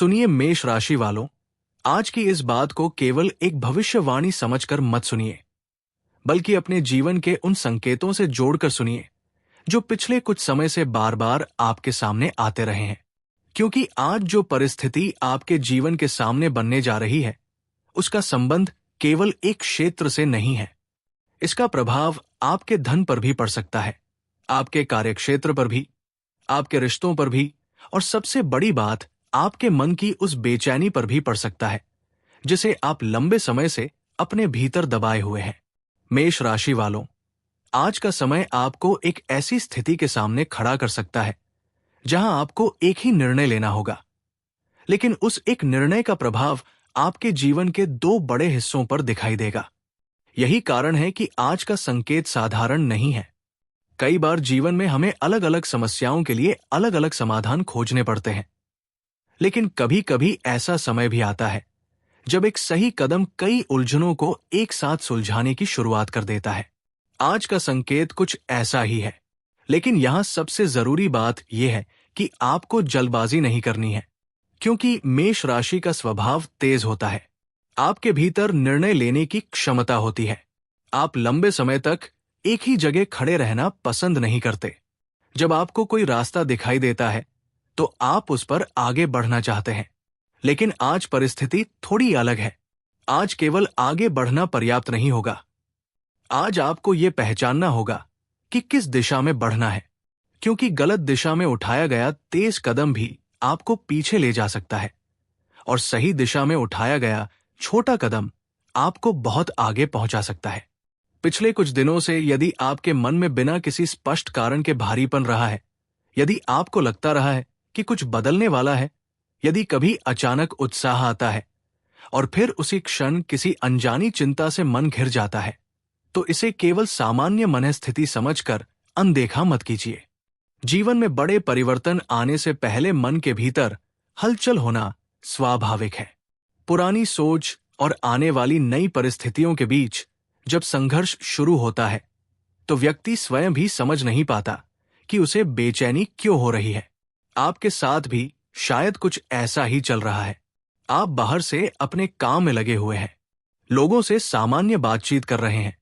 सुनिए मेष राशि वालों, आज की इस बात को केवल एक भविष्यवाणी समझकर मत सुनिए, बल्कि अपने जीवन के उन संकेतों से जोड़कर सुनिए जो पिछले कुछ समय से बार बार आपके सामने आते रहे हैं। क्योंकि आज जो परिस्थिति आपके जीवन के सामने बनने जा रही है, उसका संबंध केवल एक क्षेत्र से नहीं है। इसका प्रभाव आपके धन पर भी पड़ सकता है, आपके कार्यक्षेत्र पर भी, आपके रिश्तों पर भी, और सबसे बड़ी बात, आपके मन की उस बेचैनी पर भी पड़ सकता है जिसे आप लंबे समय से अपने भीतर दबाए हुए हैं। मेष राशि वालों, आज का समय आपको एक ऐसी स्थिति के सामने खड़ा कर सकता है जहां आपको एक ही निर्णय लेना होगा, लेकिन उस एक निर्णय का प्रभाव आपके जीवन के दो बड़े हिस्सों पर दिखाई देगा। यही कारण है कि आज का संकेत साधारण नहीं है। कई बार जीवन में हमें अलग अलग समस्याओं के लिए अलग अलग समाधान खोजने पड़ते हैं, लेकिन कभी कभी ऐसा समय भी आता है जब एक सही कदम कई उलझनों को एक साथ सुलझाने की शुरुआत कर देता है। आज का संकेत कुछ ऐसा ही है, लेकिन यहां सबसे जरूरी बात यह है कि आपको जल्दबाजी नहीं करनी है, क्योंकि मेष राशि का स्वभाव तेज होता है। आपके भीतर निर्णय लेने की क्षमता होती है। आप लंबे समय तक एक ही जगह खड़े रहना पसंद नहीं करते। जब आपको कोई रास्ता दिखाई देता है तो आप उस पर आगे बढ़ना चाहते हैं, लेकिन आज परिस्थिति थोड़ी अलग है। आज केवल आगे बढ़ना पर्याप्त नहीं होगा। आज आपको यह पहचानना होगा कि किस दिशा में बढ़ना है, क्योंकि गलत दिशा में उठाया गया तेज कदम भी आपको पीछे ले जा सकता है, और सही दिशा में उठाया गया छोटा कदम आपको बहुत आगे पहुंचा सकता है। पिछले कुछ दिनों से यदि आपके मन में बिना किसी स्पष्ट कारण के भारीपन रहा है, यदि आपको लगता रहा है कि कुछ बदलने वाला है, यदि कभी अचानक उत्साह आता है और फिर उसी क्षण किसी अनजानी चिंता से मन घिर जाता है, तो इसे केवल सामान्य मनस्थिति समझकर अनदेखा मत कीजिए। जीवन में बड़े परिवर्तन आने से पहले मन के भीतर हलचल होना स्वाभाविक है। पुरानी सोच और आने वाली नई परिस्थितियों के बीच जब संघर्ष शुरू होता है, तो व्यक्ति स्वयं भी समझ नहीं पाता कि उसे बेचैनी क्यों हो रही है। आपके साथ भी शायद कुछ ऐसा ही चल रहा है। आप बाहर से अपने काम में लगे हुए हैं, लोगों से सामान्य बातचीत कर रहे हैं,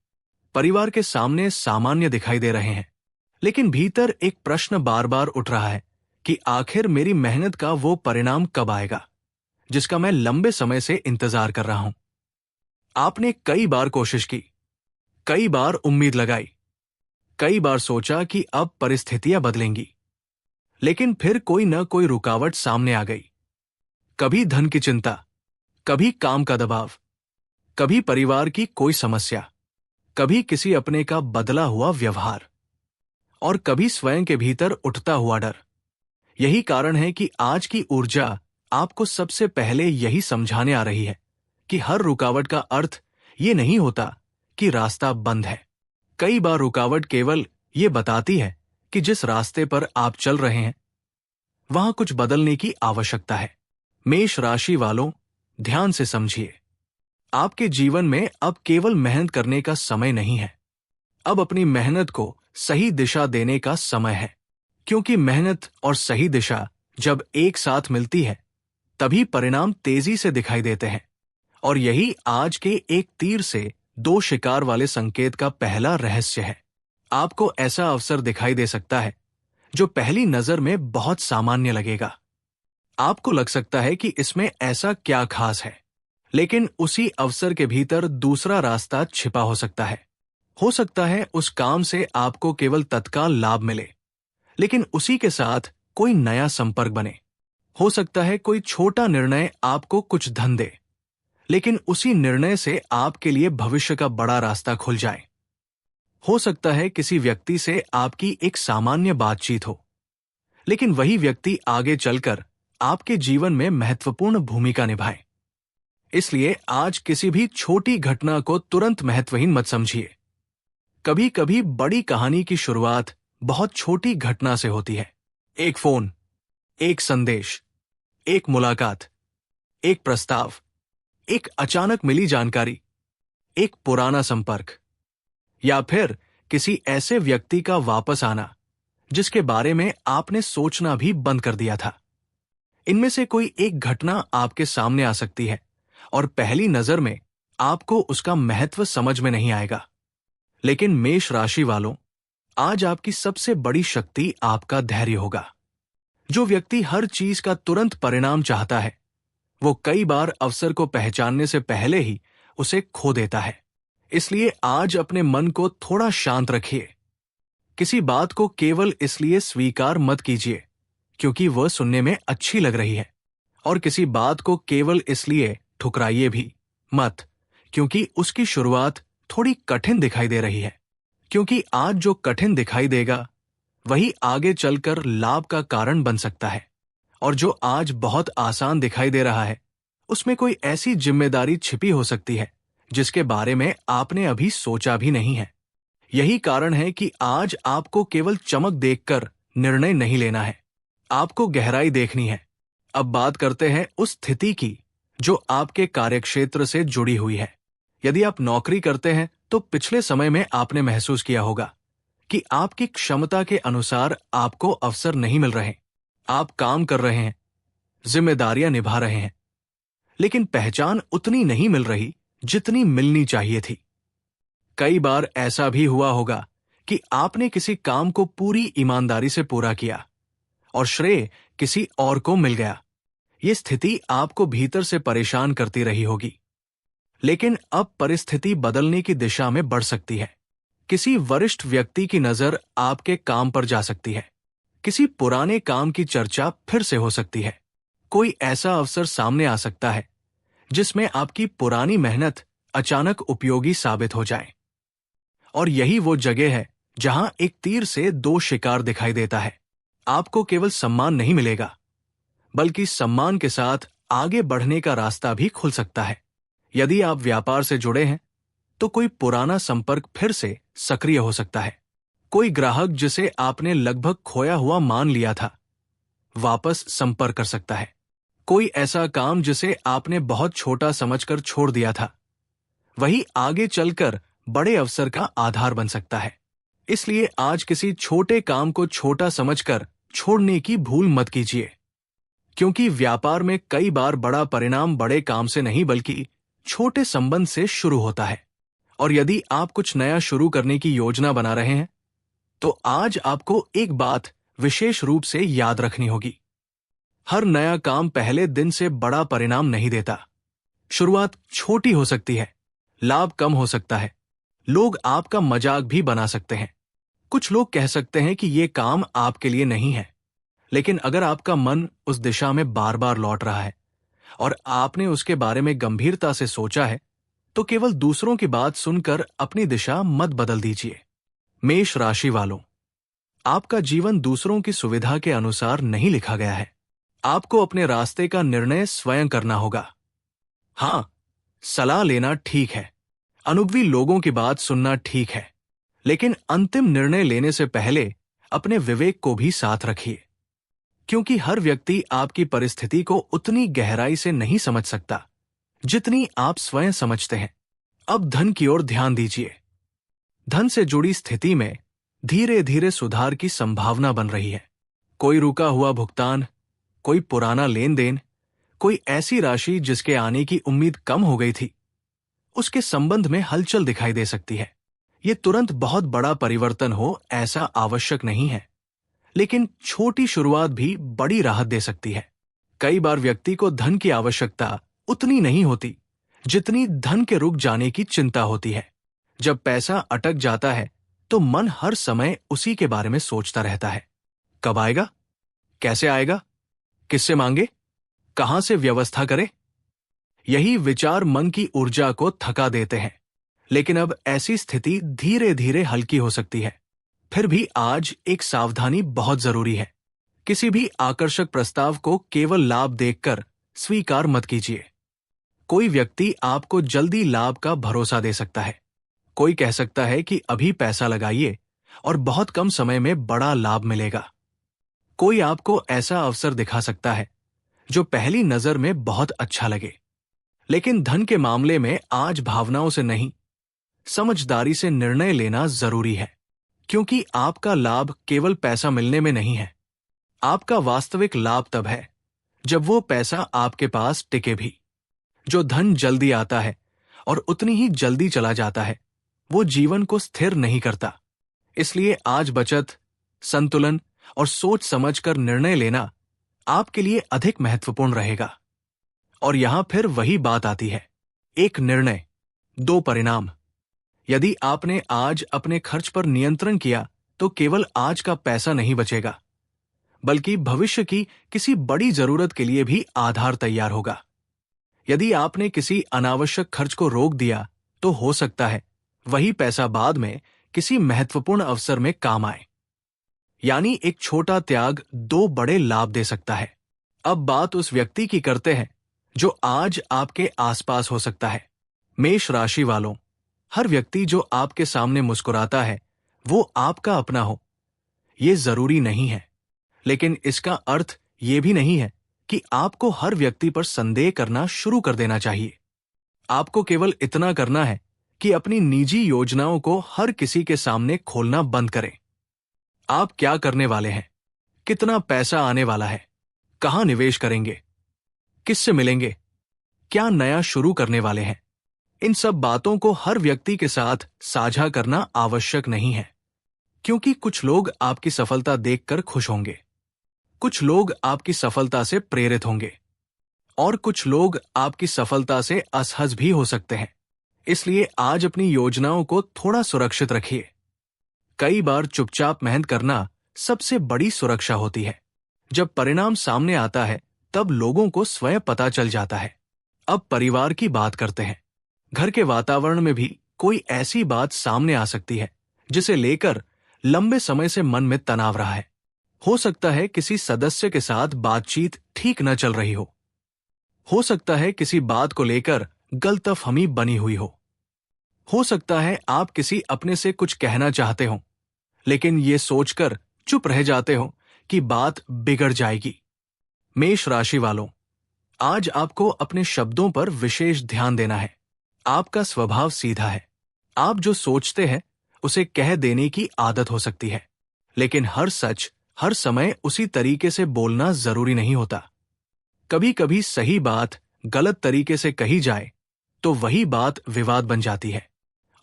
परिवार के सामने सामान्य दिखाई दे रहे हैं, लेकिन भीतर एक प्रश्न बार बार उठ रहा है कि आखिर मेरी मेहनत का वो परिणाम कब आएगा जिसका मैं लंबे समय से इंतजार कर रहा हूं। आपने कई बार कोशिश की, कई बार उम्मीद लगाई, कई बार सोचा कि अब परिस्थितियां बदलेंगी, लेकिन फिर कोई न कोई रुकावट सामने आ गई। कभी धन की चिंता, कभी काम का दबाव, कभी परिवार की कोई समस्या, कभी किसी अपने का बदला हुआ व्यवहार, और कभी स्वयं के भीतर उठता हुआ डर। यही कारण है कि आज की ऊर्जा आपको सबसे पहले यही समझाने आ रही है कि हर रुकावट का अर्थ ये नहीं होता कि रास्ता बंद है। कई बार रुकावट केवल ये बताती है कि जिस रास्ते पर आप चल रहे हैं वहां कुछ बदलने की आवश्यकता है। मेष राशि वालों, ध्यान से समझिए, आपके जीवन में अब केवल मेहनत करने का समय नहीं है। अब अपनी मेहनत को सही दिशा देने का समय है, क्योंकि मेहनत और सही दिशा जब एक साथ मिलती है तभी परिणाम तेजी से दिखाई देते हैं। और यही आज के एक तीर से दो शिकार वाले संकेत का पहला रहस्य है। आपको ऐसा अवसर दिखाई दे सकता है जो पहली नजर में बहुत सामान्य लगेगा। आपको लग सकता है कि इसमें ऐसा क्या खास है, लेकिन उसी अवसर के भीतर दूसरा रास्ता छिपा हो सकता है। हो सकता है उस काम से आपको केवल तत्काल लाभ मिले, लेकिन उसी के साथ कोई नया संपर्क बने। हो सकता है कोई छोटा निर्णय आपको कुछ धन दे, लेकिन उसी निर्णय से आपके लिए भविष्य का बड़ा रास्ता खुल जाए। हो सकता है किसी व्यक्ति से आपकी एक सामान्य बातचीत हो, लेकिन वही व्यक्ति आगे चलकर आपके जीवन में महत्वपूर्ण भूमिका निभाए। इसलिए आज किसी भी छोटी घटना को तुरंत महत्वहीन मत समझिए। कभी कभी बड़ी कहानी की शुरुआत बहुत छोटी घटना से होती है। एक फोन, एक संदेश, एक मुलाकात, एक प्रस्ताव, एक अचानक मिली जानकारी, एक पुराना संपर्क, या फिर किसी ऐसे व्यक्ति का वापस आना जिसके बारे में आपने सोचना भी बंद कर दिया था। इनमें से कोई एक घटना आपके सामने आ सकती है और पहली नजर में आपको उसका महत्व समझ में नहीं आएगा। लेकिन मेष राशि वालों, आज आपकी सबसे बड़ी शक्ति आपका धैर्य होगा। जो व्यक्ति हर चीज का तुरंत परिणाम चाहता है, वो कई बार अवसर को पहचानने से पहले ही उसे खो देता है। इसलिए आज अपने मन को थोड़ा शांत रखिए। किसी बात को केवल इसलिए स्वीकार मत कीजिए क्योंकि वह सुनने में अच्छी लग रही है, और किसी बात को केवल इसलिए ठुकराइए भी मत क्योंकि उसकी शुरुआत थोड़ी कठिन दिखाई दे रही है। क्योंकि आज जो कठिन दिखाई देगा वही आगे चलकर लाभ का कारण बन सकता है, और जो आज बहुत आसान दिखाई दे रहा है उसमें कोई ऐसी जिम्मेदारी छिपी हो सकती है जिसके बारे में आपने अभी सोचा भी नहीं है। यही कारण है कि आज आपको केवल चमक देखकर निर्णय नहीं लेना है, आपको गहराई देखनी है। अब बात करते हैं उस स्थिति की जो आपके कार्यक्षेत्र से जुड़ी हुई है। यदि आप नौकरी करते हैं तो पिछले समय में आपने महसूस किया होगा कि आपकी क्षमता के अनुसार आपको अवसर नहीं मिल रहे। आप काम कर रहे हैं, जिम्मेदारियां निभा रहे हैं, लेकिन पहचान उतनी नहीं मिल रही जितनी मिलनी चाहिए थी। कई बार ऐसा भी हुआ होगा कि आपने किसी काम को पूरी ईमानदारी से पूरा किया और श्रेय किसी और को मिल गया। ये स्थिति आपको भीतर से परेशान करती रही होगी। लेकिन अब परिस्थिति बदलने की दिशा में बढ़ सकती है। किसी वरिष्ठ व्यक्ति की नजर आपके काम पर जा सकती है। किसी पुराने काम की चर्चा फिर से हो सकती है। कोई ऐसा अवसर सामने आ सकता है जिसमें आपकी पुरानी मेहनत अचानक उपयोगी साबित हो जाए। और यही वो जगह है जहां एक तीर से दो शिकार दिखाई देता है। आपको केवल सम्मान नहीं मिलेगा, बल्कि सम्मान के साथ आगे बढ़ने का रास्ता भी खुल सकता है। यदि आप व्यापार से जुड़े हैं तो कोई पुराना संपर्क फिर से सक्रिय हो सकता है। कोई ग्राहक जिसे आपने लगभग खोया हुआ मान लिया था, वापस संपर्क कर सकता है। कोई ऐसा काम जिसे आपने बहुत छोटा समझकर छोड़ दिया था, वही आगे चलकर बड़े अवसर का आधार बन सकता है। इसलिए आज किसी छोटे काम को छोटा समझकर छोड़ने की भूल मत कीजिए, क्योंकि व्यापार में कई बार बड़ा परिणाम बड़े काम से नहीं बल्कि छोटे संबंध से शुरू होता है। और यदि आप कुछ नया शुरू करने की योजना बना रहे हैं तो आज आपको एक बात विशेष रूप से याद रखनी होगी। हर नया काम पहले दिन से बड़ा परिणाम नहीं देता। शुरुआत छोटी हो सकती है, लाभ कम हो सकता है, लोग आपका मजाक भी बना सकते हैं। कुछ लोग कह सकते हैं कि ये काम आपके लिए नहीं है, लेकिन अगर आपका मन उस दिशा में बार बार लौट रहा है और आपने उसके बारे में गंभीरता से सोचा है, तो केवल दूसरों की बात सुनकर अपनी दिशा मत बदल दीजिए। मेष राशि वालों, आपका जीवन दूसरों की सुविधा के अनुसार नहीं लिखा गया है। आपको अपने रास्ते का निर्णय स्वयं करना होगा। हां, सलाह लेना ठीक है, अनुभवी लोगों की बात सुनना ठीक है, लेकिन अंतिम निर्णय लेने से पहले अपने विवेक को भी साथ रखिए, क्योंकि हर व्यक्ति आपकी परिस्थिति को उतनी गहराई से नहीं समझ सकता जितनी आप स्वयं समझते हैं। अब धन की ओर ध्यान दीजिए। धन से जुड़ी स्थिति में धीरे धीरे सुधार की संभावना बन रही है। कोई रुका हुआ भुगतान, कोई पुराना लेन देन, कोई ऐसी राशि जिसके आने की उम्मीद कम हो गई थी, उसके संबंध में हलचल दिखाई दे सकती है। ये तुरंत बहुत बड़ा परिवर्तन हो ऐसा आवश्यक नहीं है, लेकिन छोटी शुरुआत भी बड़ी राहत दे सकती है। कई बार व्यक्ति को धन की आवश्यकता उतनी नहीं होती जितनी धन के रुक जाने की चिंता होती है। जब पैसा अटक जाता है तो मन हर समय उसी के बारे में सोचता रहता है। कब आएगा, कैसे आएगा, किससे मांगे, कहां से व्यवस्था करे। यही विचार मन की ऊर्जा को थका देते हैं। लेकिन अब ऐसी स्थिति धीरे धीरे हल्की हो सकती है। फिर भी आज एक सावधानी बहुत जरूरी है। किसी भी आकर्षक प्रस्ताव को केवल लाभ देखकर स्वीकार मत कीजिए। कोई व्यक्ति आपको जल्दी लाभ का भरोसा दे सकता है। कोई कह सकता है कि अभी पैसा लगाइए और बहुत कम समय में बड़ा लाभ मिलेगा। कोई आपको ऐसा अवसर दिखा सकता है जो पहली नजर में बहुत अच्छा लगे, लेकिन धन के मामले में आज भावनाओं से नहीं, समझदारी से निर्णय लेना जरूरी है, क्योंकि आपका लाभ केवल पैसा मिलने में नहीं है। आपका वास्तविक लाभ तब है जब वो पैसा आपके पास टिके भी। जो धन जल्दी आता है और उतनी ही जल्दी चला जाता है, वो जीवन को स्थिर नहीं करता। इसलिए आज बचत, संतुलन और सोच समझकर निर्णय लेना आपके लिए अधिक महत्वपूर्ण रहेगा। और यहां फिर वही बात आती है, एक निर्णय, दो परिणाम। यदि आपने आज अपने खर्च पर नियंत्रण किया तो केवल आज का पैसा नहीं बचेगा, बल्कि भविष्य की किसी बड़ी जरूरत के लिए भी आधार तैयार होगा। यदि आपने किसी अनावश्यक खर्च को रोक दिया तो हो सकता है वही पैसा बाद में किसी महत्वपूर्ण अवसर में काम आए। यानी एक छोटा त्याग दो बड़े लाभ दे सकता है। अब बात उस व्यक्ति की करते हैं जो आज आपके आसपास हो सकता है। मेष राशि वालों, हर व्यक्ति जो आपके सामने मुस्कुराता है वो आपका अपना हो, ये जरूरी नहीं है। लेकिन इसका अर्थ ये भी नहीं है कि आपको हर व्यक्ति पर संदेह करना शुरू कर देना चाहिए। आपको केवल इतना करना है कि अपनी निजी योजनाओं को हर किसी के सामने खोलना बंद करें। आप क्या करने वाले हैं, कितना पैसा आने वाला है, कहां निवेश करेंगे, किससे मिलेंगे, क्या नया शुरू करने वाले हैं, इन सब बातों को हर व्यक्ति के साथ साझा करना आवश्यक नहीं है। क्योंकि कुछ लोग आपकी सफलता देखकर खुश होंगे, कुछ लोग आपकी सफलता से प्रेरित होंगे और कुछ लोग आपकी सफलता से असहज भी हो सकते हैं। इसलिए आज अपनी योजनाओं को थोड़ा सुरक्षित रखिए। कई बार चुपचाप मेहनत करना सबसे बड़ी सुरक्षा होती है। जब परिणाम सामने आता है तब लोगों को स्वयं पता चल जाता है। अब परिवार की बात करते हैं। घर के वातावरण में भी कोई ऐसी बात सामने आ सकती है जिसे लेकर लंबे समय से मन में तनाव रहा है। हो सकता है किसी सदस्य के साथ बातचीत ठीक न चल रही हो सकता है किसी बात को लेकर गलतफहमी बनी हुई हो सकता है आप किसी अपने से कुछ कहना चाहते हो लेकिन ये सोचकर चुप रह जाते हो कि बात बिगड़ जाएगी। मेष राशि वालों, आज आपको अपने शब्दों पर विशेष ध्यान देना है। आपका स्वभाव सीधा है। आप जो सोचते हैं उसे कह देने की आदत हो सकती है, लेकिन हर सच हर समय उसी तरीके से बोलना जरूरी नहीं होता। कभी कभी सही बात गलत तरीके से कही जाए तो वही बात विवाद बन जाती है,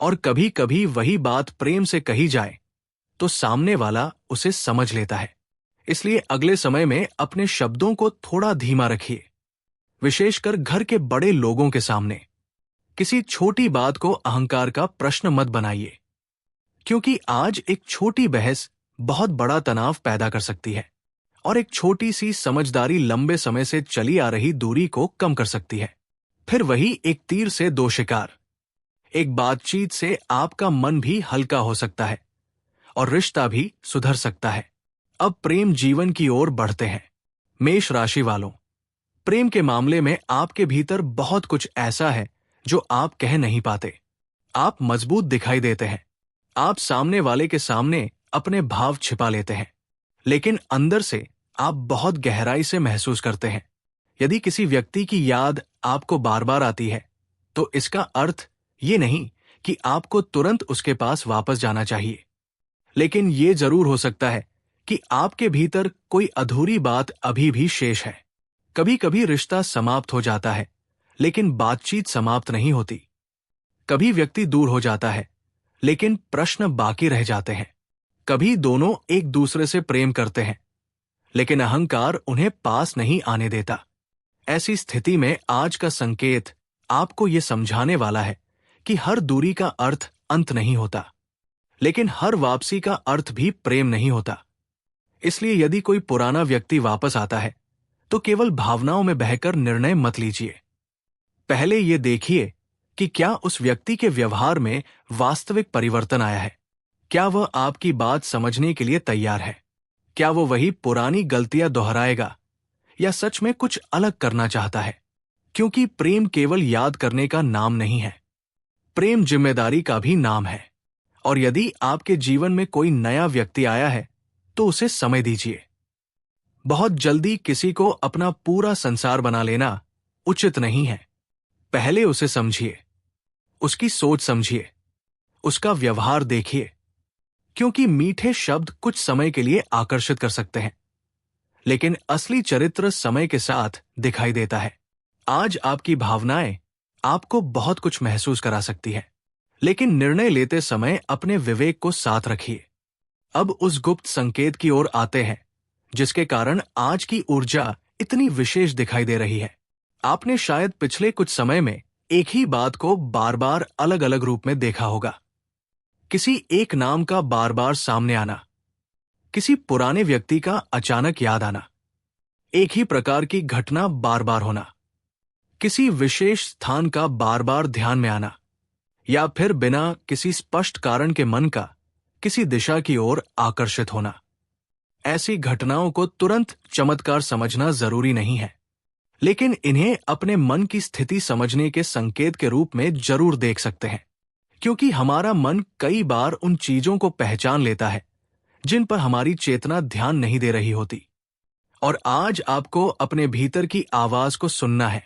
और कभी कभी वही बात प्रेम से कही जाए तो सामने वाला उसे समझ लेता है। इसलिए अगले समय में अपने शब्दों को थोड़ा धीमा रखिए, विशेषकर घर के बड़े लोगों के सामने। किसी छोटी बात को अहंकार का प्रश्न मत बनाइए, क्योंकि आज एक छोटी बहस बहुत बड़ा तनाव पैदा कर सकती है और एक छोटी सी समझदारी लंबे समय से चली आ रही दूरी को कम कर सकती है। फिर वही एक तीर से दो शिकार। एक बातचीत से आपका मन भी हल्का हो सकता है और रिश्ता भी सुधर सकता है। अब प्रेम जीवन की ओर बढ़ते हैं। मेष राशि वालों, प्रेम के मामले में आपके भीतर बहुत कुछ ऐसा है जो आप कह नहीं पाते। आप मजबूत दिखाई देते हैं। आप सामने वाले के सामने अपने भाव छिपा लेते हैं, लेकिन अंदर से आप बहुत गहराई से महसूस करते हैं। यदि किसी व्यक्ति की याद आपको बार बार आती है तो इसका अर्थ ये नहीं कि आपको तुरंत उसके पास वापस जाना चाहिए, लेकिन ये जरूर हो सकता है कि आपके भीतर कोई अधूरी बात अभी भी शेष है। कभी कभी रिश्ता समाप्त हो जाता है लेकिन बातचीत समाप्त नहीं होती। कभी व्यक्ति दूर हो जाता है लेकिन प्रश्न बाकी रह जाते हैं। कभी दोनों एक दूसरे से प्रेम करते हैं लेकिन अहंकार उन्हें पास नहीं आने देता। ऐसी स्थिति में आज का संकेत आपको यह समझाने वाला है कि हर दूरी का अर्थ अंत नहीं होता, लेकिन हर वापसी का अर्थ भी प्रेम नहीं होता। इसलिए यदि कोई पुराना व्यक्ति वापस आता है तो केवल भावनाओं में बहकर निर्णय मत लीजिए। पहले ये देखिए कि क्या उस व्यक्ति के व्यवहार में वास्तविक परिवर्तन आया है। क्या वह आपकी बात समझने के लिए तैयार है? क्या वो वही पुरानी गलतियां दोहराएगा या सच में कुछ अलग करना चाहता है? क्योंकि प्रेम केवल याद करने का नाम नहीं है, प्रेम जिम्मेदारी का भी नाम है। और यदि आपके जीवन में कोई नया व्यक्ति आया है तो उसे समय दीजिए। बहुत जल्दी किसी को अपना पूरा संसार बना लेना उचित नहीं है। पहले उसे समझिए, उसकी सोच समझिए, उसका व्यवहार देखिए, क्योंकि मीठे शब्द कुछ समय के लिए आकर्षित कर सकते हैं, लेकिन असली चरित्र समय के साथ दिखाई देता है। आज आपकी भावनाएं आपको बहुत कुछ महसूस करा सकती है, लेकिन निर्णय लेते समय अपने विवेक को साथ रखिए। अब उस गुप्त संकेत की ओर आते हैं जिसके कारण आज की ऊर्जा इतनी विशेष दिखाई दे रही है। आपने शायद पिछले कुछ समय में एक ही बात को बार बार अलग अलग रूप में देखा होगा। किसी एक नाम का बार बार सामने आना, किसी पुराने व्यक्ति का अचानक याद आना, एक ही प्रकार की घटना बार बार होना, किसी विशेष स्थान का बार बार ध्यान में आना, या फिर बिना किसी स्पष्ट कारण के मन का किसी दिशा की ओर आकर्षित होना। ऐसी घटनाओं को तुरंत चमत्कार समझना जरूरी नहीं है, लेकिन इन्हें अपने मन की स्थिति समझने के संकेत के रूप में जरूर देख सकते हैं, क्योंकि हमारा मन कई बार उन चीजों को पहचान लेता है जिन पर हमारी चेतना ध्यान नहीं दे रही होती। और आज आपको अपने भीतर की आवाज को सुनना है।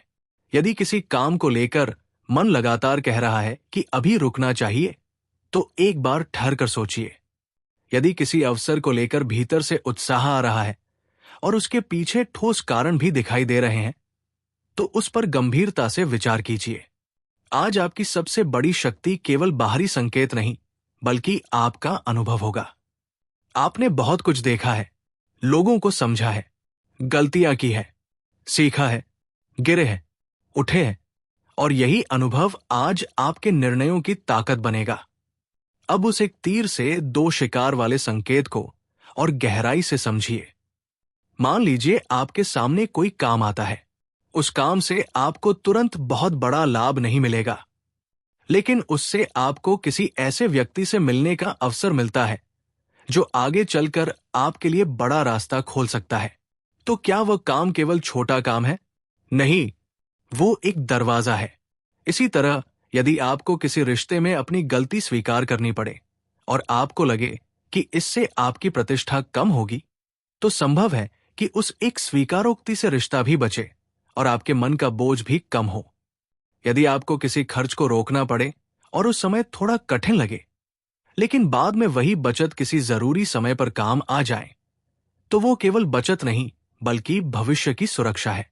यदि किसी काम को लेकर मन लगातार कह रहा है कि अभी रुकना चाहिए, तो एक बार ठहर कर सोचिए। यदि किसी अवसर को लेकर भीतर से उत्साह आ रहा है और उसके पीछे ठोस कारण भी दिखाई दे रहे हैं, तो उस पर गंभीरता से विचार कीजिए। आज आपकी सबसे बड़ी शक्ति केवल बाहरी संकेत नहीं, बल्कि आपका अनुभव होगा। आपने बहुत कुछ देखा है, लोगों को समझा है, गलतियां की है, सीखा है, गिरे हैं, उठे हैं, और यही अनुभव आज आपके निर्णयों की ताकत बनेगा। अब उस एक तीर से दो शिकार वाले संकेत को और गहराई से समझिए। मान लीजिए आपके सामने कोई काम आता है। उस काम से आपको तुरंत बहुत बड़ा लाभ नहीं मिलेगा, लेकिन उससे आपको किसी ऐसे व्यक्ति से मिलने का अवसर मिलता है जो आगे चलकर आपके लिए बड़ा रास्ता खोल सकता है। तो क्या वह काम केवल छोटा काम है? नहीं, वो एक दरवाजा है। इसी तरह यदि आपको किसी रिश्ते में अपनी गलती स्वीकार करनी पड़े और आपको लगे कि इससे आपकी प्रतिष्ठा कम होगी, तो संभव है कि उस एक स्वीकारोक्ति से रिश्ता भी बचे और आपके मन का बोझ भी कम हो। यदि आपको किसी खर्च को रोकना पड़े और उस समय थोड़ा कठिन लगे, लेकिन बाद में वही बचत किसी जरूरी समय पर काम आ जाए, तो वो केवल बचत नहीं बल्कि भविष्य की सुरक्षा है।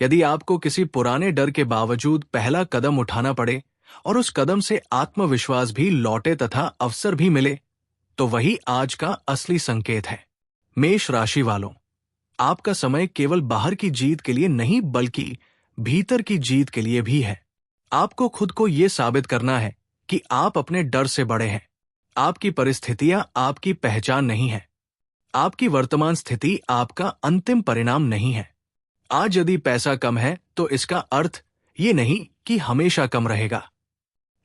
यदि आपको किसी पुराने डर के बावजूद पहला कदम उठाना पड़े और उस कदम से आत्मविश्वास भी लौटे तथा अवसर भी मिले, तो वही आज का असली संकेत है। मेष राशि वालों, आपका समय केवल बाहर की जीत के लिए नहीं बल्कि भीतर की जीत के लिए भी है। आपको खुद को यह साबित करना है कि आप अपने डर से बड़े हैं। आपकी परिस्थितियां आपकी पहचान नहीं है। आपकी वर्तमान स्थिति आपका अंतिम परिणाम नहीं है। आज यदि पैसा कम है तो इसका अर्थ ये नहीं कि हमेशा कम रहेगा।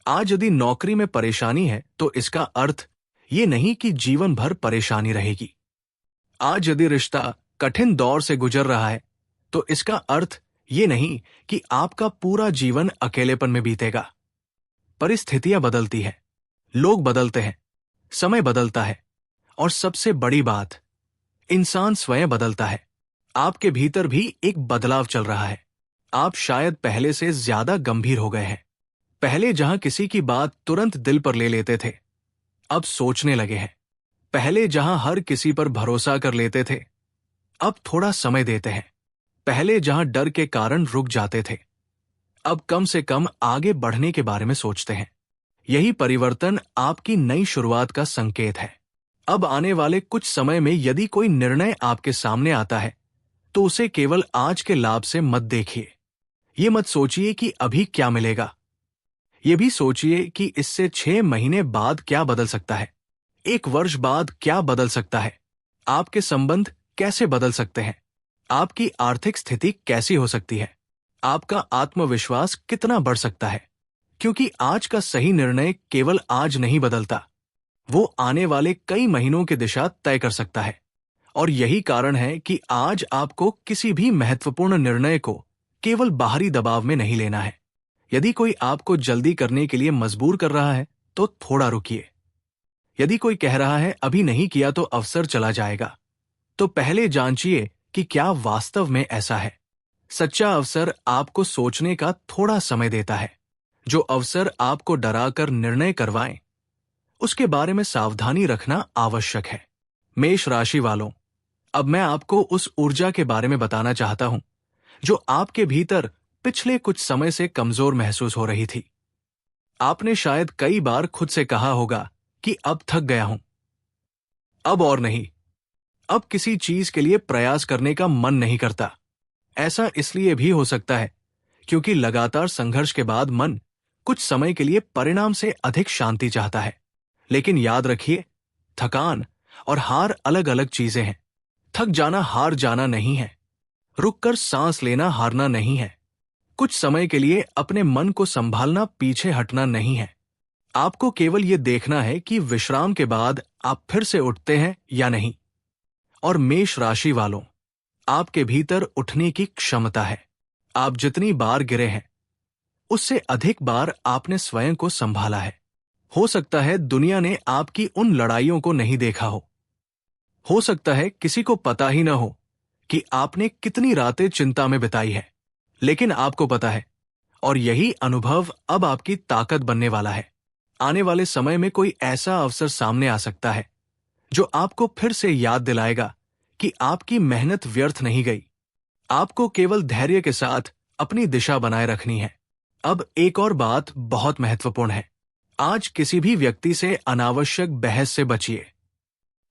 आज यदि नौकरी में परेशानी है तो इसका अर्थ ये नहीं कि जीवन भर परेशानी रहेगी। आज यदि रिश्ता कठिन दौर से गुजर रहा है तो इसका अर्थ ये नहीं कि आपका पूरा जीवन अकेलेपन में बीतेगा। परिस्थितियां बदलती है, लोग बदलते हैं, समय बदलता है, और सबसे बड़ी बात, इंसान स्वयं बदलता है। आपके भीतर भी एक बदलाव चल रहा है। आप शायद पहले से ज्यादा गंभीर हो गए हैं। पहले जहां किसी की बात तुरंत दिल पर ले लेते थे, अब सोचने लगे हैं। पहले जहां हर किसी पर भरोसा कर लेते थे, अब थोड़ा समय देते हैं। पहले जहां डर के कारण रुक जाते थे, अब कम से कम आगे बढ़ने के बारे में सोचते हैं। यही परिवर्तन आपकी नई शुरुआत का संकेत है। अब आने वाले कुछ समय में यदि कोई निर्णय आपके सामने आता है, तो उसे केवल आज के लाभ से मत देखिए। ये मत सोचिए कि अभी क्या मिलेगा। ये भी सोचिए कि इससे 6 महीने बाद क्या बदल सकता है, 1 वर्ष बाद क्या बदल सकता है, आपके संबंध कैसे बदल सकते हैं, आपकी आर्थिक स्थिति कैसी हो सकती है, आपका आत्मविश्वास कितना बढ़ सकता है। क्योंकि आज का सही निर्णय केवल आज नहीं बदलता, वो आने वाले कई महीनों की दिशा तय कर सकता है। और यही कारण है कि आज आपको किसी भी महत्वपूर्ण निर्णय को केवल बाहरी दबाव में नहीं लेना है। यदि कोई आपको जल्दी करने के लिए मजबूर कर रहा है तो थोड़ा रुकिए। यदि कोई कह रहा है अभी नहीं किया तो अवसर चला जाएगा, तो पहले जांचिए कि क्या वास्तव में ऐसा है। सच्चा अवसर आपको सोचने का थोड़ा समय देता है। जो अवसर आपको डराकर निर्णय करवाएं, उसके बारे में सावधानी रखना आवश्यक है। मेष राशि वालों, अब मैं आपको उस ऊर्जा के बारे में बताना चाहता हूं जो आपके भीतर पिछले कुछ समय से कमजोर महसूस हो रही थी। आपने शायद कई बार खुद से कहा होगा कि अब थक गया हूं, अब और नहीं, अब किसी चीज के लिए प्रयास करने का मन नहीं करता। ऐसा इसलिए भी हो सकता है क्योंकि लगातार संघर्ष के बाद मन कुछ समय के लिए परिणाम से अधिक शांति चाहता है। लेकिन याद रखिए, थकान और हार अलग अलग चीजें हैं। थक जाना हार जाना नहीं है। रुककर सांस लेना हारना नहीं है। कुछ समय के लिए अपने मन को संभालना पीछे हटना नहीं है। आपको केवल यह देखना है कि विश्राम के बाद आप फिर से उठते हैं या नहीं। और मेष राशि वालों, आपके भीतर उठने की क्षमता है। आप जितनी बार गिरे हैं उससे अधिक बार आपने स्वयं को संभाला है। हो सकता है दुनिया ने आपकी उन लड़ाइयों को नहीं देखा हो सकता है किसी को पता ही न हो कि आपने कितनी रातें चिंता में बिताई है, लेकिन आपको पता है। और यही अनुभव अब आपकी ताकत बनने वाला है। आने वाले समय में कोई ऐसा अवसर सामने आ सकता है जो आपको फिर से याद दिलाएगा कि आपकी मेहनत व्यर्थ नहीं गई। आपको केवल धैर्य के साथ अपनी दिशा बनाए रखनी है। अब एक और बात बहुत महत्वपूर्ण है। आज किसी भी व्यक्ति से अनावश्यक बहस से बचिए,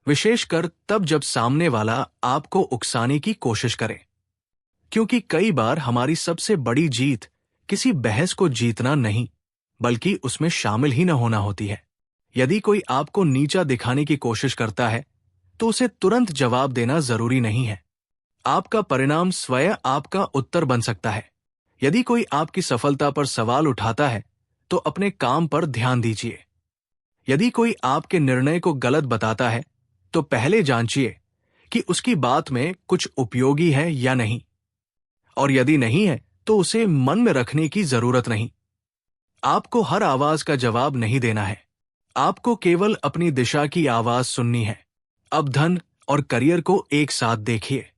विशेषकर तब जब सामने वाला आपको उकसाने की कोशिश करे। क्योंकि कई बार हमारी सबसे बड़ी जीत किसी बहस को जीतना नहीं, बल्कि उसमें शामिल ही न होना होती है। यदि कोई आपको नीचा दिखाने की कोशिश करता है तो उसे तुरंत जवाब देना जरूरी नहीं है। आपका परिणाम स्वयं आपका उत्तर बन सकता है। यदि कोई आपकी सफलता पर सवाल उठाता है तो अपने काम पर ध्यान दीजिए। यदि कोई आपके निर्णय को गलत बताता है तो पहले जांचिए कि उसकी बात में कुछ उपयोगी है या नहीं। और यदि नहीं है तो उसे मन में रखने की जरूरत नहीं। आपको हर आवाज का जवाब नहीं देना है। आपको केवल अपनी दिशा की आवाज सुननी है। अब धन और करियर को एक साथ देखिए।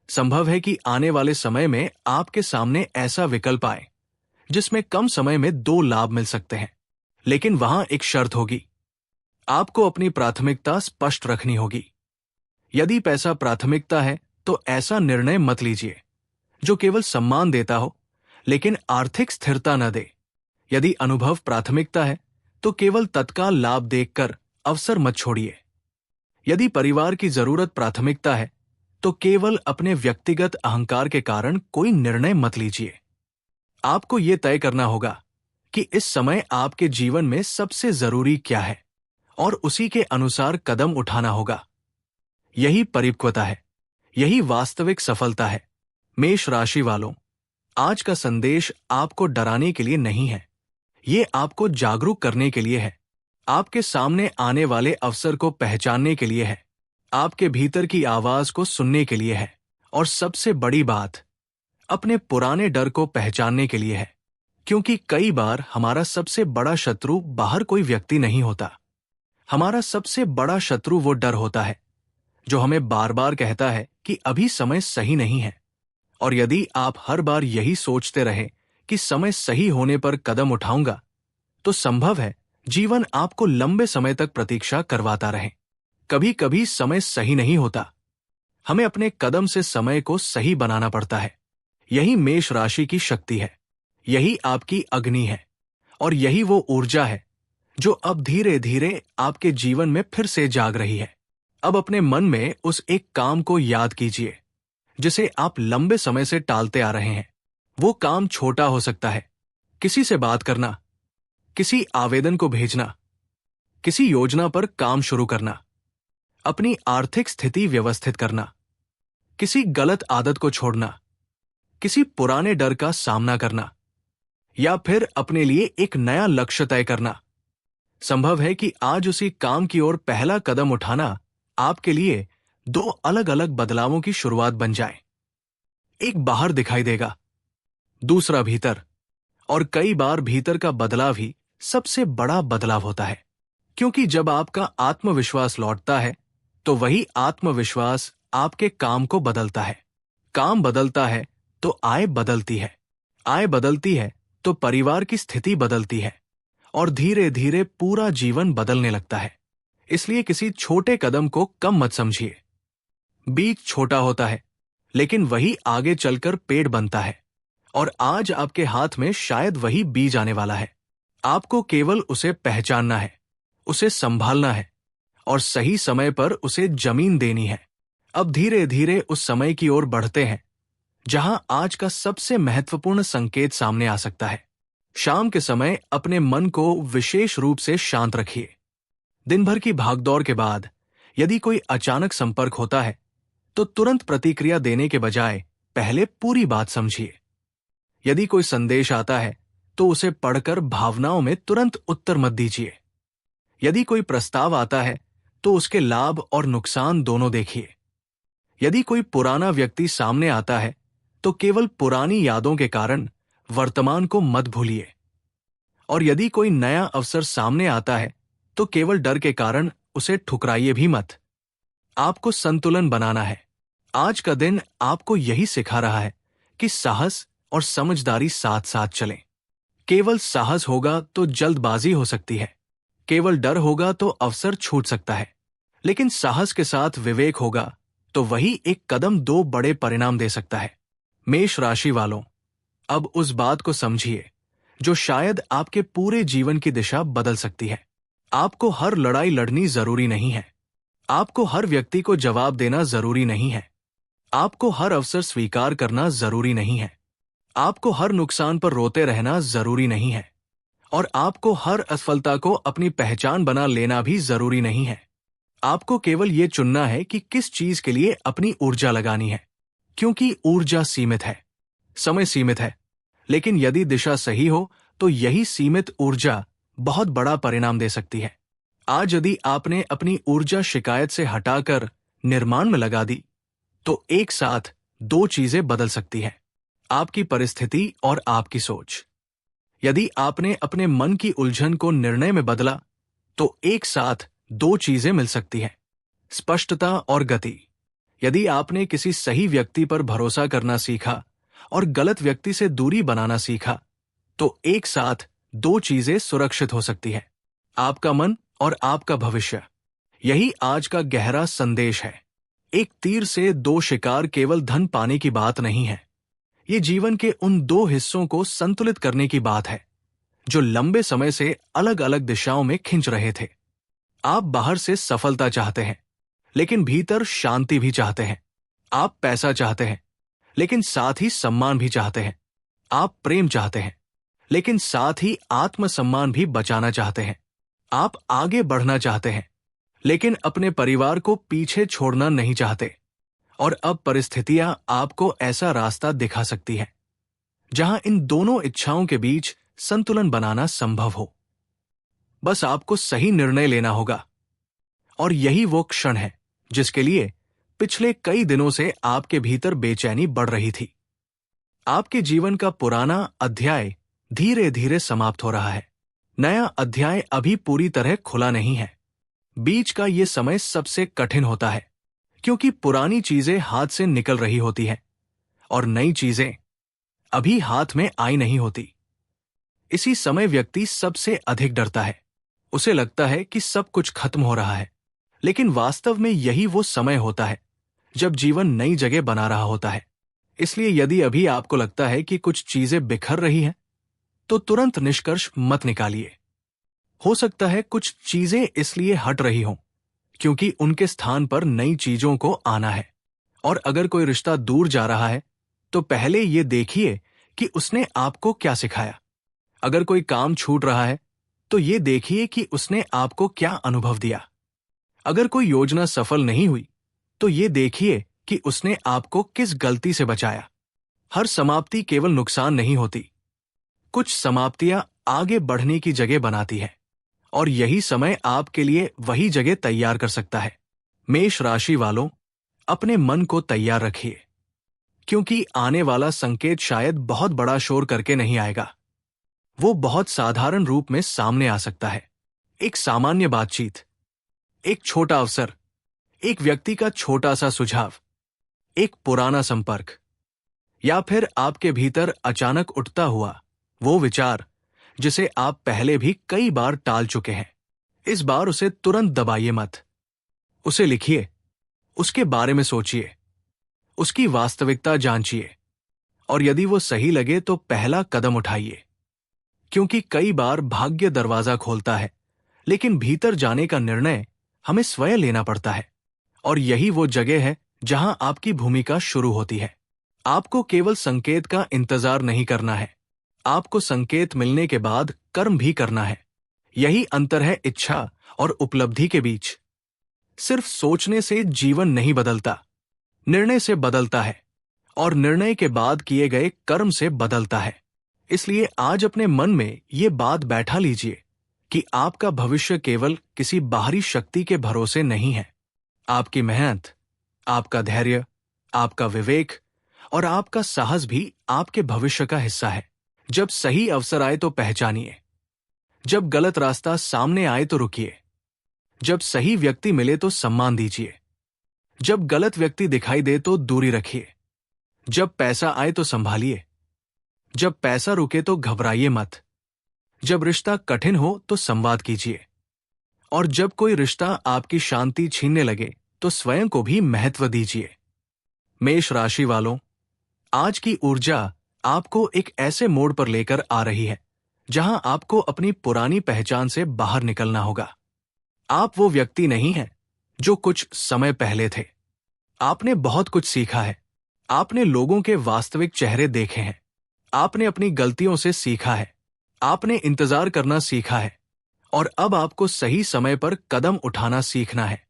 संभव है कि आने वाले समय में आपके सामने ऐसा विकल्प आए जिसमें कम समय में 2 लाभ मिल सकते हैं, लेकिन वहां एक शर्त होगी। आपको अपनी प्राथमिकता स्पष्ट रखनी होगी। यदि पैसा प्राथमिकता है तो ऐसा निर्णय मत लीजिए जो केवल सम्मान देता हो लेकिन आर्थिक स्थिरता न दे। यदि अनुभव प्राथमिकता है तो केवल तत्काल लाभ देखकर अवसर मत छोड़िए। यदि परिवार की जरूरत प्राथमिकता है तो केवल अपने व्यक्तिगत अहंकार के कारण कोई निर्णय मत लीजिए। आपको यह तय करना होगा कि इस समय आपके जीवन में सबसे जरूरी क्या है और उसी के अनुसार कदम उठाना होगा। यही परिपक्वता है, यही वास्तविक सफलता है। मेष राशि वालों, आज का संदेश आपको डराने के लिए नहीं है, ये आपको जागरूक करने के लिए है। आपके सामने आने वाले अवसर को पहचानने के लिए है, आपके भीतर की आवाज को सुनने के लिए है, और सबसे बड़ी बात, अपने पुराने डर को पहचानने के लिए है। क्योंकि कई बार हमारा सबसे बड़ा शत्रु बाहर कोई व्यक्ति नहीं होता। हमारा सबसे बड़ा शत्रु वो डर होता है जो हमें बार बार कहता है कि अभी समय सही नहीं है। और यदि आप हर बार यही सोचते रहे कि समय सही होने पर कदम उठाऊंगा, तो संभव है जीवन आपको लंबे समय तक प्रतीक्षा करवाता रहे। कभी कभी समय सही नहीं होता, हमें अपने कदम से समय को सही बनाना पड़ता है। यही मेष राशि की शक्ति है, यही आपकी अग्नि है, और यही वो ऊर्जा है जो अब धीरे धीरे आपके जीवन में फिर से जाग रही है। अब अपने मन में उस एक काम को याद कीजिए जिसे आप लंबे समय से टालते आ रहे हैं। वो काम छोटा हो सकता है, किसी से बात करना, किसी आवेदन को भेजना, किसी योजना पर काम शुरू करना, अपनी आर्थिक स्थिति व्यवस्थित करना, किसी गलत आदत को छोड़ना, किसी पुराने डर का सामना करना, या फिर अपने लिए एक नया लक्ष्य तय करना। संभव है कि आज उसी काम की ओर पहला कदम उठाना आपके लिए 2 अलग अलग बदलावों की शुरुआत बन जाए। एक बाहर दिखाई देगा, दूसरा भीतर, और कई बार भीतर का बदलाव ही सबसे बड़ा बदलाव होता है। क्योंकि जब आपका आत्मविश्वास लौटता है तो वही आत्मविश्वास आपके काम को बदलता है। काम बदलता है तो आय बदलती है, आय बदलती है तो परिवार की स्थिति बदलती है, और धीरे धीरे पूरा जीवन बदलने लगता है। इसलिए किसी छोटे कदम को कम मत समझिए, बीज छोटा होता है, लेकिन वही आगे चलकर पेड़ बनता है। और आज आपके हाथ में शायद वही बीज आने वाला है। आपको केवल उसे पहचानना है, उसे संभालना है और सही समय पर उसे जमीन देनी है। अब धीरे धीरे उस समय की ओर बढ़ते हैं जहां आज का सबसे महत्वपूर्ण संकेत सामने आ सकता है। शाम के समय अपने मन को विशेष रूप से शांत रखिए। दिन भर की भागदौड़ के बाद यदि कोई अचानक संपर्क होता है तो तुरंत प्रतिक्रिया देने के बजाय पहले पूरी बात समझिए। यदि कोई संदेश आता है तो उसे पढ़कर भावनाओं में तुरंत उत्तर मत दीजिए। यदि कोई प्रस्ताव आता है तो उसके लाभ और नुकसान दोनों देखिए। यदि कोई पुराना व्यक्ति सामने आता है तो केवल पुरानी यादों के कारण वर्तमान को मत भूलिए। और यदि कोई नया अवसर सामने आता है तो केवल डर के कारण उसे ठुकराइए भी मत। आपको संतुलन बनाना है। आज का दिन आपको यही सिखा रहा है कि साहस और समझदारी साथ साथ चलें। केवल साहस होगा तो जल्दबाजी हो सकती है, केवल डर होगा तो अवसर छूट सकता है, लेकिन साहस के साथ विवेक होगा तो वही एक कदम दो बड़े परिणाम दे सकता है। मेष राशि वालों, अब उस बात को समझिए जो शायद आपके पूरे जीवन की दिशा बदल सकती है। आपको हर लड़ाई लड़नी जरूरी नहीं है। आपको हर व्यक्ति को जवाब देना जरूरी नहीं है। आपको हर अवसर स्वीकार करना जरूरी नहीं है। आपको हर नुकसान पर रोते रहना जरूरी नहीं है। और आपको हर असफलता को अपनी पहचान बना लेना भी जरूरी नहीं है। आपको केवल ये चुनना है कि किस चीज के लिए अपनी ऊर्जा लगानी है, क्योंकि ऊर्जा सीमित है, समय सीमित है, लेकिन यदि दिशा सही हो तो यही सीमित ऊर्जा बहुत बड़ा परिणाम दे सकती है। आज यदि आपने अपनी ऊर्जा शिकायत से हटाकर निर्माण में लगा दी तो एक साथ दो चीजें बदल सकती है, आपकी परिस्थिति और आपकी सोच। यदि आपने अपने मन की उलझन को निर्णय में बदला तो एक साथ दो चीजें मिल सकती हैं, स्पष्टता और गति। यदि आपने किसी सही व्यक्ति पर भरोसा करना सीखा और गलत व्यक्ति से दूरी बनाना सीखा तो एक साथ दो चीजें सुरक्षित हो सकती है, आपका मन और आपका भविष्य। यही आज का गहरा संदेश है। एक तीर से दो शिकार केवल धन पाने की बात नहीं है। ये जीवन के उन दो हिस्सों को संतुलित करने की बात है जो लंबे समय से अलग अलग दिशाओं में खिंच रहे थे। आप बाहर से सफलता चाहते हैं, लेकिन भीतर शांति भी चाहते हैं। आप पैसा चाहते हैं, लेकिन साथ ही सम्मान भी चाहते हैं। आप प्रेम चाहते हैं, लेकिन साथ ही आत्मसम्मान भी बचाना चाहते हैं। आप आगे बढ़ना चाहते हैं, लेकिन अपने परिवार को पीछे छोड़ना नहीं चाहते। और अब परिस्थितियां आपको ऐसा रास्ता दिखा सकती हैं जहां इन दोनों इच्छाओं के बीच संतुलन बनाना संभव हो। बस आपको सही निर्णय लेना होगा। और यही वो क्षण है जिसके लिए पिछले कई दिनों से आपके भीतर बेचैनी बढ़ रही थी। आपके जीवन का पुराना अध्याय धीरे धीरे समाप्त हो रहा है। नया अध्याय अभी पूरी तरह खुला नहीं है। बीच का ये समय सबसे कठिन होता है, क्योंकि पुरानी चीजें हाथ से निकल रही होती हैं और नई चीजें अभी हाथ में आई नहीं होती। इसी समय व्यक्ति सबसे अधिक डरता है। उसे लगता है कि सब कुछ खत्म हो रहा है, लेकिन वास्तव में यही वो समय होता है जब जीवन नई जगह बना रहा होता है। इसलिए यदि अभी आपको लगता है कि कुछ चीजें बिखर रही हैं, तो तुरंत निष्कर्ष मत निकालिए। हो सकता है कुछ चीजें इसलिए हट रही हों क्योंकि उनके स्थान पर नई चीजों को आना है। और अगर कोई रिश्ता दूर जा रहा है तो पहले ये देखिए कि उसने आपको क्या सिखाया। अगर कोई काम छूट रहा है तो ये देखिए कि उसने आपको क्या अनुभव दिया। अगर कोई योजना सफल नहीं हुई तो ये देखिए कि उसने आपको किस गलती से बचाया। हर समाप्ति केवल नुकसान नहीं होती, कुछ समाप्तियां आगे बढ़ने की जगह बनाती है, और यही समय आपके लिए वही जगह तैयार कर सकता है। मेष राशि वालों, अपने मन को तैयार रखिए, क्योंकि आने वाला संकेत शायद बहुत बड़ा शोर करके नहीं आएगा। वो बहुत साधारण रूप में सामने आ सकता है। एक सामान्य बातचीत, एक छोटा अवसर, एक व्यक्ति का छोटा सा सुझाव, एक पुराना संपर्क, या फिर आपके भीतर अचानक उठता हुआ वो विचार जिसे आप पहले भी कई बार टाल चुके हैं। इस बार उसे तुरंत दबाइए मत। उसे लिखिए, उसके बारे में सोचिए, उसकी वास्तविकता जांचिए, और यदि वो सही लगे तो पहला कदम उठाइए। क्योंकि कई बार भाग्य दरवाजा खोलता है, लेकिन भीतर जाने का निर्णय हमें स्वयं लेना पड़ता है। और यही वो जगह है जहां आपकी भूमिका शुरू होती है। आपको केवल संकेत का इंतजार नहीं करना है, आपको संकेत मिलने के बाद कर्म भी करना है। यही अंतर है इच्छा और उपलब्धि के बीच। सिर्फ सोचने से जीवन नहीं बदलता, निर्णय से बदलता है, और निर्णय के बाद किए गए कर्म से बदलता है। इसलिए आज अपने मन में ये बात बैठा लीजिए कि आपका भविष्य केवल किसी बाहरी शक्ति के भरोसे नहीं है। आपकी मेहनत, आपका धैर्य, आपका विवेक और आपका साहस भी आपके भविष्य का हिस्सा है। जब सही अवसर आए तो पहचानिए, जब गलत रास्ता सामने आए तो रुकिए, जब सही व्यक्ति मिले तो सम्मान दीजिए, जब गलत व्यक्ति दिखाई दे तो दूरी रखिए, जब पैसा आए तो संभालिए, जब पैसा रुके तो घबराइए मत, जब रिश्ता कठिन हो तो संवाद कीजिए, और जब कोई रिश्ता आपकी शांति छीनने लगे तो स्वयं को भी महत्व दीजिए। मेष राशि वालों, आज की ऊर्जा आपको एक ऐसे मोड़ पर लेकर आ रही है जहां आपको अपनी पुरानी पहचान से बाहर निकलना होगा। आप वो व्यक्ति नहीं हैं जो कुछ समय पहले थे। आपने बहुत कुछ सीखा है, आपने लोगों के वास्तविक चेहरे देखे हैं, आपने अपनी गलतियों से सीखा है, आपने इंतजार करना सीखा है, और अब आपको सही समय पर कदम उठाना सीखना है।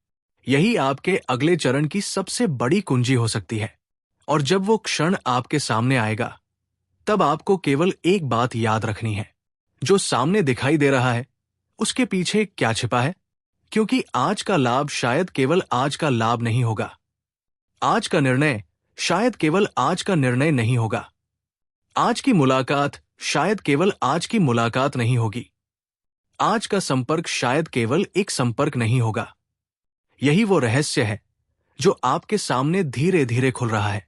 यही आपके अगले चरण की सबसे बड़ी कुंजी हो सकती है। और जब वो क्षण आपके सामने आएगा, तब आपको केवल एक बात याद रखनी है, जो सामने दिखाई दे रहा है उसके पीछे क्या छिपा है। क्योंकि आज का लाभ शायद केवल आज का लाभ नहीं होगा, आज का निर्णय शायद केवल आज का निर्णय नहीं होगा, आज की मुलाकात शायद केवल आज की मुलाकात नहीं होगी, आज का संपर्क शायद केवल एक संपर्क नहीं होगा। यही वो रहस्य है जो आपके सामने धीरे धीरे खुल रहा है।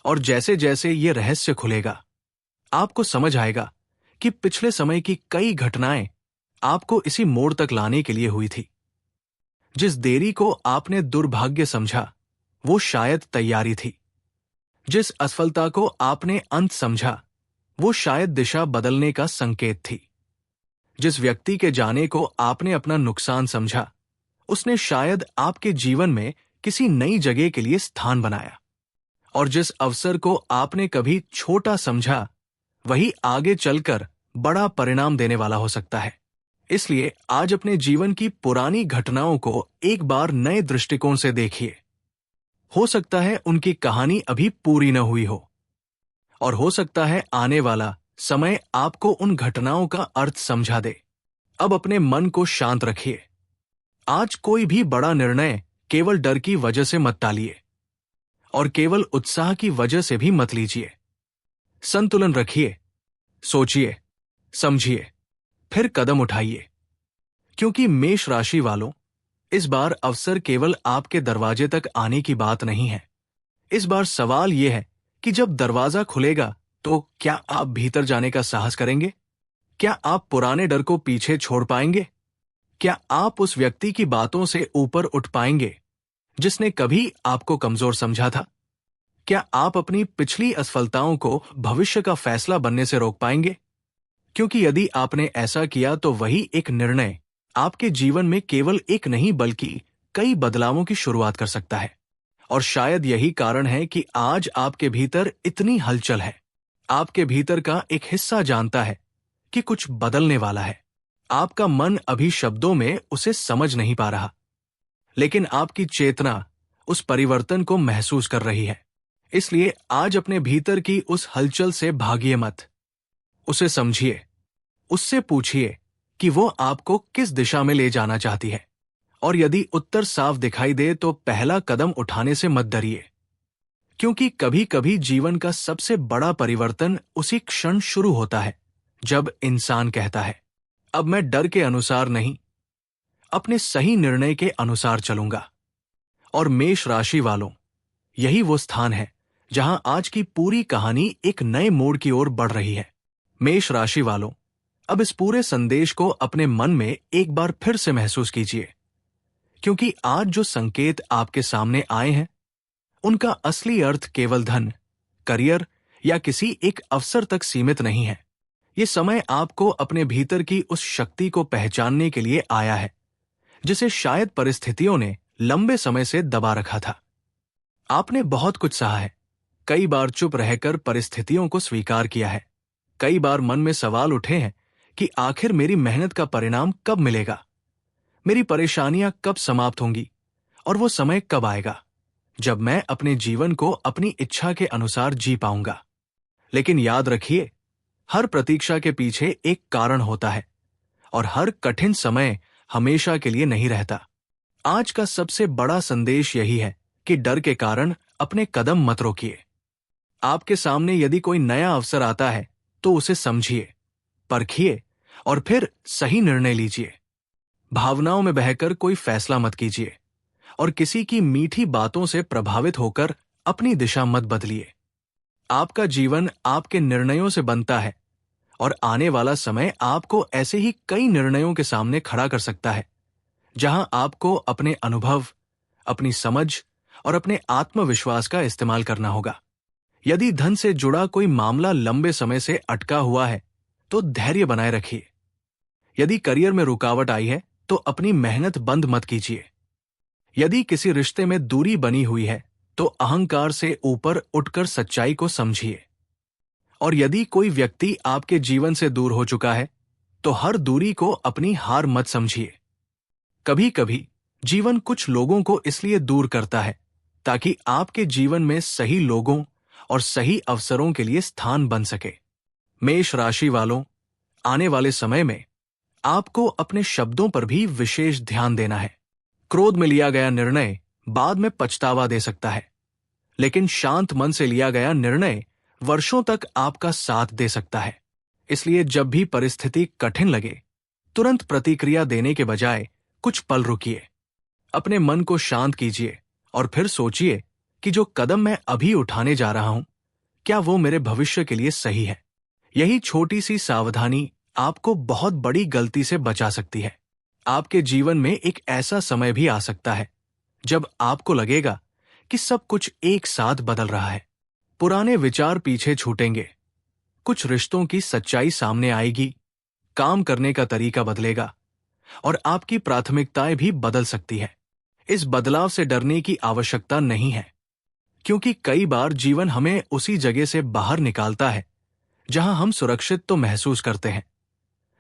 और जैसे जैसे ये रहस्य खुलेगा, आपको समझ आएगा कि पिछले समय की कई घटनाएं आपको इसी मोड़ तक लाने के लिए हुई थी। जिस देरी को आपने दुर्भाग्य समझा, वो शायद तैयारी थी। जिस असफलता को आपने अंत समझा, वो शायद दिशा बदलने का संकेत थी। जिस व्यक्ति के जाने को आपने अपना नुकसान समझा, उसने शायद आपके जीवन में किसी नई जगह के लिए स्थान बनाया। और जिस अवसर को आपने कभी छोटा समझा, वही आगे चलकर बड़ा परिणाम देने वाला हो सकता है। इसलिए आज अपने जीवन की पुरानी घटनाओं को एक बार नए दृष्टिकोण से देखिए। हो सकता है उनकी कहानी अभी पूरी न हुई हो, और हो सकता है आने वाला समय आपको उन घटनाओं का अर्थ समझा दे। अब अपने मन को शांत रखिए। आज कोई भी बड़ा निर्णय केवल डर की वजह से मत टालिए, और केवल उत्साह की वजह से भी मत लीजिए। संतुलन रखिए, सोचिए, समझिए, फिर कदम उठाइए। क्योंकि मेष राशि वालों, इस बार अवसर केवल आपके दरवाजे तक आने की बात नहीं है। इस बार सवाल यह है कि जब दरवाजा खुलेगा तो क्या आप भीतर जाने का साहस करेंगे? क्या आप पुराने डर को पीछे छोड़ पाएंगे? क्या आप उस व्यक्ति की बातों से ऊपर उठ पाएंगे जिसने कभी आपको कमजोर समझा था? क्या आप अपनी पिछली असफलताओं को भविष्य का फैसला बनने से रोक पाएंगे? क्योंकि यदि आपने ऐसा किया तो वही एक निर्णय आपके जीवन में केवल एक नहीं बल्कि कई बदलावों की शुरुआत कर सकता है। और शायद यही कारण है कि आज आपके भीतर इतनी हलचल है। आपके भीतर का एक हिस्सा जानता है कि कुछ बदलने वाला है। आपका मन अभी शब्दों में उसे समझ नहीं पा रहा, लेकिन आपकी चेतना उस परिवर्तन को महसूस कर रही है। इसलिए आज अपने भीतर की उस हलचल से भागिए मत। उसे समझिए, उससे पूछिए कि वो आपको किस दिशा में ले जाना चाहती है। और यदि उत्तर साफ दिखाई दे तो पहला कदम उठाने से मत डरिए। क्योंकि कभी कभी जीवन का सबसे बड़ा परिवर्तन उसी क्षण शुरू होता है जब इंसान कहता है, अब मैं डर के अनुसार नहीं, अपने सही निर्णय के अनुसार चलूंगा। और मेष राशि वालों, यही वो स्थान है जहां आज की पूरी कहानी एक नए मोड़ की ओर बढ़ रही है। मेष राशि वालों, अब इस पूरे संदेश को अपने मन में एक बार फिर से महसूस कीजिए। क्योंकि आज जो संकेत आपके सामने आए हैं, उनका असली अर्थ केवल धन, करियर या किसी एक अवसर तक सीमित नहीं है। ये समय आपको अपने भीतर की उस शक्ति को पहचानने के लिए आया है, जिसे शायद परिस्थितियों ने लंबे समय से दबा रखा था। आपने बहुत कुछ सहा है, कई बार चुप रहकर परिस्थितियों को स्वीकार किया है। कई बार मन में सवाल उठे हैं कि आखिर मेरी मेहनत का परिणाम कब मिलेगा, मेरी परेशानियां कब समाप्त होंगी, और वो समय कब आएगा जब मैं अपने जीवन को अपनी इच्छा के अनुसार जी पाऊंगा। लेकिन याद रखिए, हर प्रतीक्षा के पीछे एक कारण होता है, और हर कठिन समय हमेशा के लिए नहीं रहता। आज का सबसे बड़ा संदेश यही है कि डर के कारण अपने कदम मत रोकिए। आपके सामने यदि कोई नया अवसर आता है तो उसे समझिए, परखिए और फिर सही निर्णय लीजिए। भावनाओं में बहकर कोई फैसला मत कीजिए, और किसी की मीठी बातों से प्रभावित होकर अपनी दिशा मत बदलिए। आपका जीवन आपके निर्णयों से बनता है, और आने वाला समय आपको ऐसे ही कई निर्णयों के सामने खड़ा कर सकता है, जहां आपको अपने अनुभव, अपनी समझ और अपने आत्मविश्वास का इस्तेमाल करना होगा। यदि धन से जुड़ा कोई मामला लंबे समय से अटका हुआ है तो धैर्य बनाए रखिए। यदि करियर में रुकावट आई है तो अपनी मेहनत बंद मत कीजिए। यदि किसी रिश्ते में दूरी बनी हुई है तो अहंकार से ऊपर उठकर सच्चाई को समझिए। और यदि कोई व्यक्ति आपके जीवन से दूर हो चुका है तो हर दूरी को अपनी हार मत समझिए। कभी कभी जीवन कुछ लोगों को इसलिए दूर करता है ताकि आपके जीवन में सही लोगों और सही अवसरों के लिए स्थान बन सके। मेष राशि वालों, आने वाले समय में आपको अपने शब्दों पर भी विशेष ध्यान देना है। क्रोध में लिया गया निर्णय बाद में पछतावा दे सकता है, लेकिन शांत मन से लिया गया निर्णय वर्षों तक आपका साथ दे सकता है। इसलिए जब भी परिस्थिति कठिन लगे, तुरंत प्रतिक्रिया देने के बजाय कुछ पल रुकिए। अपने मन को शांत कीजिए और फिर सोचिए कि जो कदम मैं अभी उठाने जा रहा हूं, क्या वो मेरे भविष्य के लिए सही है। यही छोटी सी सावधानी आपको बहुत बड़ी गलती से बचा सकती है। आपके जीवन में एक ऐसा समय भी आ सकता है जब आपको लगेगा कि सब कुछ एक साथ बदल रहा है। पुराने विचार पीछे छूटेंगे, कुछ रिश्तों की सच्चाई सामने आएगी, काम करने का तरीका बदलेगा और आपकी प्राथमिकताएं भी बदल सकती है। इस बदलाव से डरने की आवश्यकता नहीं है, क्योंकि कई बार जीवन हमें उसी जगह से बाहर निकालता है जहां हम सुरक्षित तो महसूस करते हैं,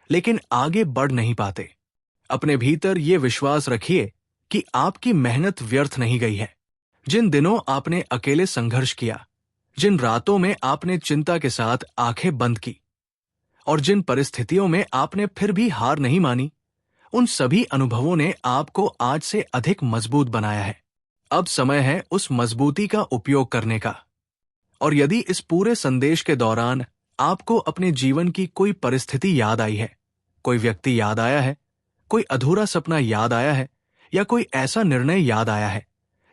लेकिन आगे बढ़ नहीं पाते। अपने भीतर ये विश्वास रखिए कि आपकी मेहनत व्यर्थ नहीं गई है। जिन दिनों आपने अकेले संघर्ष किया, जिन रातों में आपने चिंता के साथ आंखें बंद की और जिन परिस्थितियों में आपने फिर भी हार नहीं मानी, उन सभी अनुभवों ने आपको आज से अधिक मजबूत बनाया है। अब समय है उस मजबूती का उपयोग करने का। और यदि इस पूरे संदेश के दौरान आपको अपने जीवन की कोई परिस्थिति याद आई है, कोई व्यक्ति याद आया है, कोई अधूरा सपना याद आया है, या कोई ऐसा निर्णय याद आया है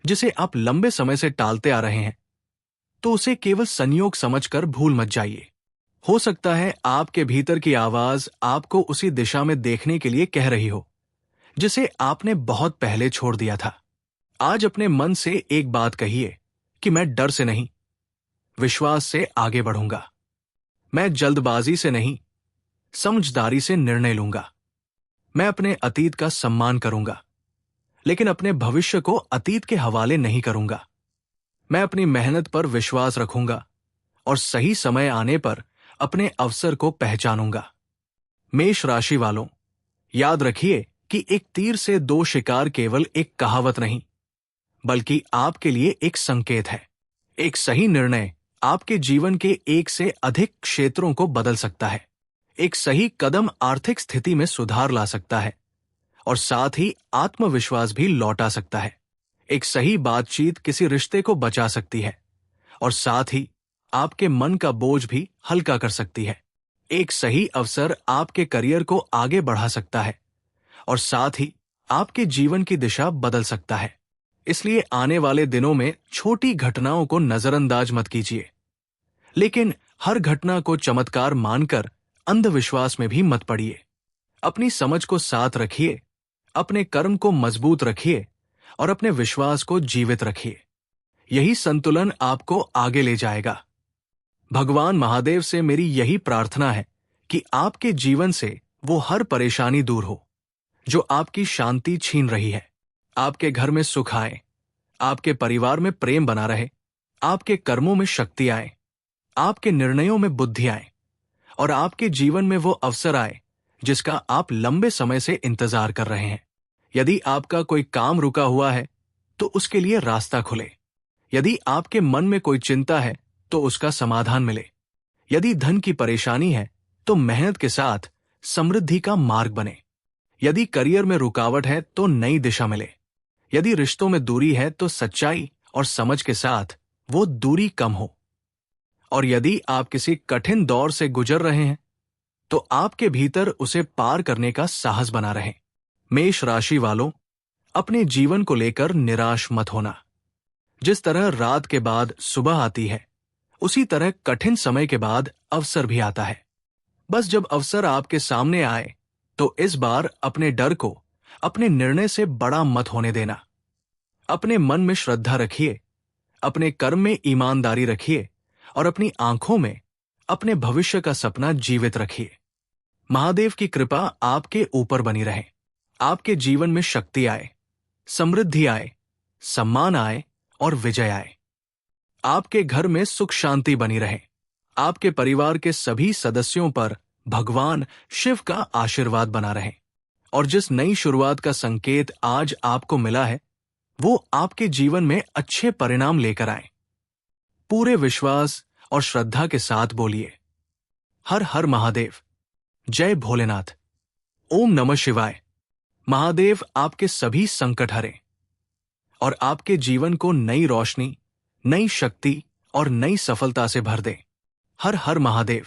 जिसे आप लंबे समय से टालते आ रहे हैं, तो उसे केवल संयोग समझकर भूल मत जाइए। हो सकता है आपके भीतर की आवाज आपको उसी दिशा में देखने के लिए कह रही हो जिसे आपने बहुत पहले छोड़ दिया था। आज अपने मन से एक बात कहिए कि मैं डर से नहीं, विश्वास से आगे बढ़ूंगा। मैं जल्दबाजी से नहीं, समझदारी से निर्णय लूंगा। मैं अपने अतीत का सम्मान करूंगा, लेकिन अपने भविष्य को अतीत के हवाले नहीं करूंगा। मैं अपनी मेहनत पर विश्वास रखूंगा और सही समय आने पर अपने अवसर को पहचानूंगा। मेष राशि वालों, याद रखिए कि एक तीर से दो शिकार केवल एक कहावत नहीं, बल्कि आपके लिए एक संकेत है। एक सही निर्णय आपके जीवन के एक से अधिक क्षेत्रों को बदल सकता है। एक सही कदम आर्थिक स्थिति में सुधार ला सकता है और साथ ही आत्मविश्वास भी लौटा सकता है। एक सही बातचीत किसी रिश्ते को बचा सकती है और साथ ही आपके मन का बोझ भी हल्का कर सकती है। एक सही अवसर आपके करियर को आगे बढ़ा सकता है और साथ ही आपके जीवन की दिशा बदल सकता है। इसलिए आने वाले दिनों में छोटी घटनाओं को नजरअंदाज मत कीजिए, लेकिन हर घटना को चमत्कार मानकर अंधविश्वास में भी मत पड़िए। अपनी समझ को साथ रखिए, अपने कर्म को मजबूत रखिए और अपने विश्वास को जीवित रखिए। यही संतुलन आपको आगे ले जाएगा। भगवान महादेव से मेरी यही प्रार्थना है कि आपके जीवन से वो हर परेशानी दूर हो जो आपकी शांति छीन रही है। आपके घर में सुख आए, आपके परिवार में प्रेम बना रहे, आपके कर्मों में शक्ति आए, आपके निर्णयों में बुद्धि आए और आपके जीवन में वो अवसर आए जिसका आप लंबे समय से इंतजार कर रहे हैं। यदि आपका कोई काम रुका हुआ है तो उसके लिए रास्ता खुले। यदि आपके मन में कोई चिंता है तो उसका समाधान मिले। यदि धन की परेशानी है तो मेहनत के साथ समृद्धि का मार्ग बने। यदि करियर में रुकावट है तो नई दिशा मिले। यदि रिश्तों में दूरी है तो सच्चाई और समझ के साथ वो दूरी कम हो। और यदि आप किसी कठिन दौर से गुजर रहे हैं तो आपके भीतर उसे पार करने का साहस बना रहे। मेष राशि वालों, अपने जीवन को लेकर निराश मत होना। जिस तरह रात के बाद सुबह आती है, उसी तरह कठिन समय के बाद अवसर भी आता है। बस जब अवसर आपके सामने आए तो इस बार अपने डर को अपने निर्णय से बड़ा मत होने देना। अपने मन में श्रद्धा रखिए, अपने कर्म में ईमानदारी रखिए और अपनी आंखों में अपने भविष्य का सपना जीवित रखिए। महादेव की कृपा आपके ऊपर बनी रहे। आपके जीवन में शक्ति आए, समृद्धि आए, सम्मान आए और विजय आए। आपके घर में सुख शांति बनी रहे। आपके परिवार के सभी सदस्यों पर भगवान शिव का आशीर्वाद बना रहे और जिस नई शुरुआत का संकेत आज आपको मिला है वो आपके जीवन में अच्छे परिणाम लेकर आए। पूरे विश्वास और श्रद्धा के साथ बोलिए, हर हर महादेव, जय भोलेनाथ, ओम नमः शिवाय। महादेव आपके सभी संकट हरे और आपके जीवन को नई रोशनी, नई शक्ति और नई सफलता से भर दे। हर हर महादेव।